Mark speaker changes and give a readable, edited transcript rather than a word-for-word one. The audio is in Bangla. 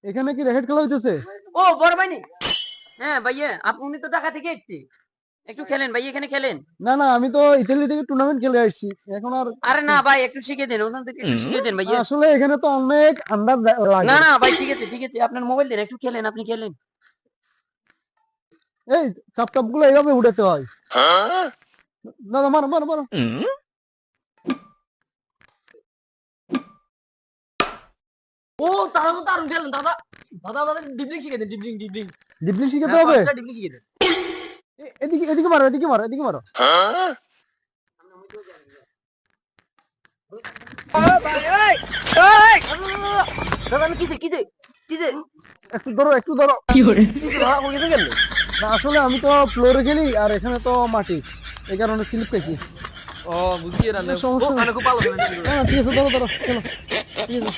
Speaker 1: এখানে কি র্যাকেট খেলা হইতেছে?
Speaker 2: ও বড় ভাই নি? হ্যাঁ ভাইয়া, আপনি তো ঢাকা থেকে এসেছি, একটু খেলেন ভাই, এখানে খেলেন।
Speaker 1: না না, আমি তো ইতালি থেকে টুর্নামেন্ট খেলে আসছি এখন আর।
Speaker 2: আরে না ভাই, একটু শিখে দেন, ওখান থেকে একটু শিখে দেন ভাইয়া।
Speaker 1: আসলে এখানে তো অনেক আন্ডার লাগে।
Speaker 2: না না ভাই, ঠিক আছে ঠিক আছে, আপনার মোবাইল দেন, একটু খেলেন, আপনি খেলেন।
Speaker 1: এই চাপ টাপ গুলো এইভাবে উঠাতে হয়। দাদা মারো মারো মারো।
Speaker 2: ও তারা তো দারুণ খেলেন দাদা। দাদা আমাদের ডিবলিং শিখে দেন, ডিবলিং ডিবলিং।
Speaker 1: ডিপলিং শিখাতে
Speaker 2: হ্যাঁ
Speaker 1: হবে।
Speaker 2: ডিবলিং শিখে দেন।
Speaker 1: এদিকে এদিকে মারো এদিকে মারো এদিকে মারো।
Speaker 2: দাদা আমি কিসে কিসে কিসে
Speaker 1: একটু ধরো একটু ধরো।
Speaker 2: কি করে গেল?
Speaker 1: না আসলে আমি তো ফ্লোরে খেলি আর এখানে তো মাটি, এই কারণে স্লিপ খাইছি।
Speaker 2: ও বুঝছি, রান্না
Speaker 1: সমস্যা নেই।
Speaker 2: খুব ভালো খেলেন।
Speaker 1: হ্যাঁ ঠিক আছে, ধরো ধরো চলো। ঠিক আছে।